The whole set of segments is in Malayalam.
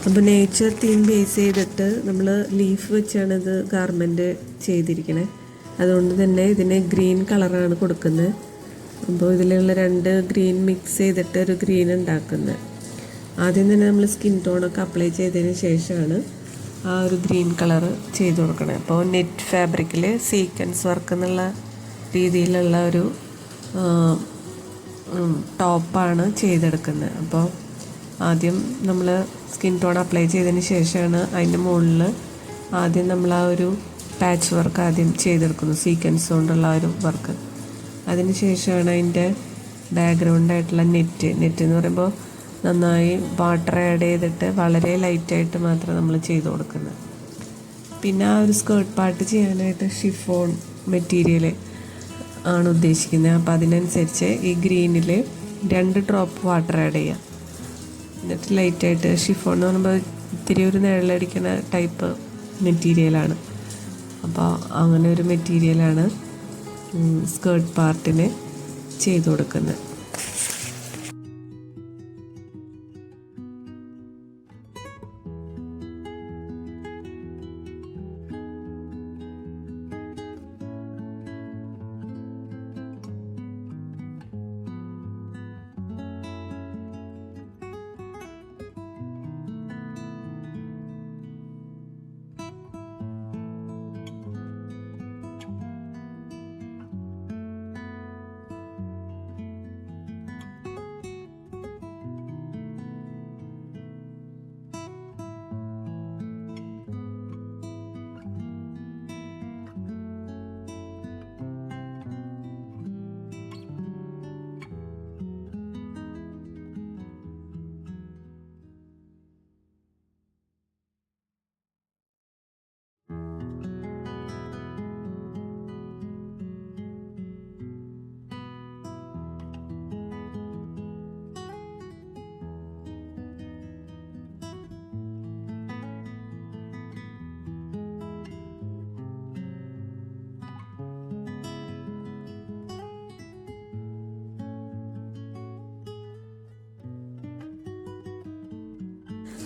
അപ്പോൾ നേച്ചർ തീം ബേസ് ചെയ്തിട്ട് നമ്മൾ ലീഫ് വെച്ചാണ് ഇത് ഗാർമെൻറ്റ് ചെയ്തിരിക്കണേ. അതുകൊണ്ട് തന്നെ ഇതിന് ഗ്രീൻ കളറാണ് കൊടുക്കുന്നത്. അപ്പോൾ ഇതിലുള്ള 2 ഗ്രീൻ മിക്സ് ചെയ്തിട്ട് ഒരു ഗ്രീൻ ഉണ്ടാക്കുന്നത്. ആദ്യം തന്നെ നമ്മൾ സ്കിൻ ടോണൊക്കെ അപ്ലൈ ചെയ്തതിന് ശേഷമാണ് ആ ഒരു ഗ്രീൻ കളർ ചെയ്ത് കൊടുക്കണത്. അപ്പോൾ നെറ്റ് ഫാബ്രിക്കിൽ സീക്വൻസ് വർക്ക് എന്നുള്ള രീതിയിലുള്ള ഒരു ടോപ്പാണ് ചെയ്തെടുക്കുന്നത്. അപ്പോൾ ആദ്യം നമ്മൾ സ്കിൻ ടോൺ അപ്ലൈ ചെയ്തതിന് ശേഷമാണ് അതിൻ്റെ മുകളിൽ ആദ്യം നമ്മൾ ആ ഒരു പാച്ച് വർക്ക് ആദ്യം ചെയ്തെടുക്കുന്നു, സീക്വൻസ് കൊണ്ടുള്ള ഒരു വർക്ക്. അതിന് ശേഷമാണ് അതിൻ്റെ ബാക്ക്ഗ്രൗണ്ടായിട്ടുള്ള നെറ്റ് എന്ന് പറയുമ്പോൾ നന്നായി വാട്ടർ ആഡ് ചെയ്തിട്ട് വളരെ ലൈറ്റായിട്ട് മാത്രം നമ്മൾ ചെയ്ത് കൊടുക്കുന്നത്. പിന്നെ ആ ഒരു സ്കേർട്ട് പാർട്ട് ചെയ്യാനായിട്ട് ഷിഫോൺ മെറ്റീരിയൽ ആണ് ഉദ്ദേശിക്കുന്നത്. അപ്പോൾ അതിനനുസരിച്ച് ഈ ഗ്രീനിൽ 2 ഡ്രോപ്പ് വാട്ടർ ആഡ് ചെയ്യാം. എന്നിട്ട് ലൈറ്റായിട്ട് ഷിഫോൺ എന്ന് പറയുമ്പോൾ ഇത്തിരി ഒരു നിഴലടിക്കുന്ന ടൈപ്പ് മെറ്റീരിയലാണ്. അപ്പോൾ അങ്ങനെ ഒരു മെറ്റീരിയലാണ് സ്കേർട്ട് പാർട്ടിന് ചെയ്ത് കൊടുക്കുന്നത്.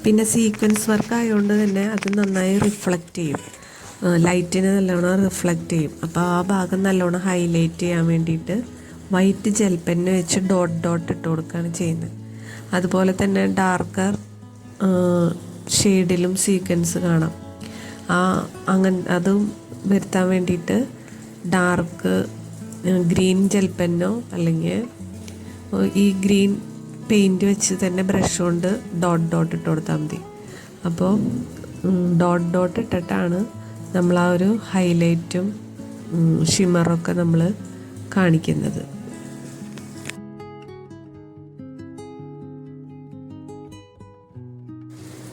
പിന്നെ സീക്വൻസ് വർക്ക് ആയതുകൊണ്ട് തന്നെ അത് നന്നായി റിഫ്ലക്റ്റ് ചെയ്യും, ലൈറ്റിനെ നല്ലോണം റിഫ്ലക്റ്റ് ചെയ്യും. അപ്പോൾ ആ ഭാഗം നല്ലോണം ഹൈലൈറ്റ് ചെയ്യാൻ വേണ്ടിയിട്ട് വൈറ്റ് ജെൽ പെന്ന് വെച്ച് ഡോട്ട് ഇട്ട് കൊടുക്കുകയാണ് ചെയ്യുന്നത്. അതുപോലെ തന്നെ ഡാർക്കർ ഷെയ്ഡിലും സീക്വൻസ് കാണാം. അതും വരുത്താൻ വേണ്ടിയിട്ട് ഡാർക്ക് ഗ്രീൻ ജെൽ പെന്നോ അല്ലെങ്കിൽ ഈ ഗ്രീൻ പെയിൻറ്റ് വെച്ച് തന്നെ ബ്രഷ് കൊണ്ട് ഡോട്ട് ഇട്ട് കൊടുത്താൽ മതി. അപ്പോൾ ഡോട്ട് ഇട്ടിട്ടാണ് നമ്മൾ ആ ഒരു ഹൈലൈറ്റും ഷിമറൊക്കെ നമ്മൾ കാണിക്കുന്നത്.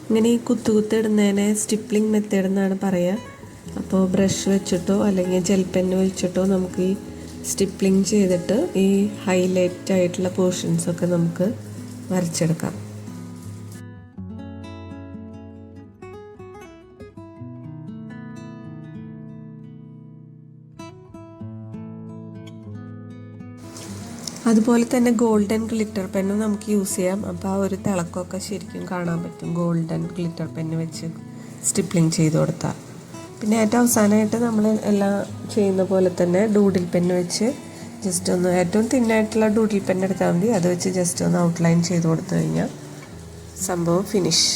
ഇങ്ങനെ ഈ കുത്തിടുന്നതിനെ സ്റ്റിപ്ലിംഗ് മെത്തേഡ് എന്നാണ് പറയുക. അപ്പോൾ ബ്രഷ് വെച്ചിട്ടോ അല്ലെങ്കിൽ ജെൽ പെന്ന് വെച്ചിട്ടോ നമുക്ക് ഈ സ്റ്റിപ്ലിംഗ് ചെയ്തിട്ട് ഈ ഹൈലൈറ്റ് ആയിട്ടുള്ള പോർഷൻസൊക്കെ നമുക്ക് വരച്ചെടുക്കാം. അതുപോലെ തന്നെ ഗോൾഡൻ ഗ്ലിറ്റർ പെന്നും നമുക്ക് യൂസ് ചെയ്യാം. അപ്പോൾ ആ ഒരു തിളക്കമൊക്കെ ശരിക്കും കാണാൻ പറ്റും ഗോൾഡൻ ഗ്ലിറ്റർ പെന്ന് വെച്ച് സ്റ്റിപ്ലിംഗ് ചെയ്ത് കൊടുത്താൽ. പിന്നെ ഏറ്റവും അവസാനമായിട്ട് നമ്മൾ എല്ലാം ചെയ്യുന്ന പോലെ തന്നെ ഡൂഡിൽ പെന്ന് വെച്ച് ജസ്റ്റ് ഒന്ന് ഏറ്റവും തിന്നായിട്ടുള്ള ഡൂഡിൽ പെൻ എടുത്താൽ മതി. അത് വെച്ച് ജസ്റ്റ് ഒന്ന് ഔട്ട്ലൈൻ ചെയ്ത് കൊടുത്തു കഴിഞ്ഞാൽ സംഭവം ഫിനിഷ്.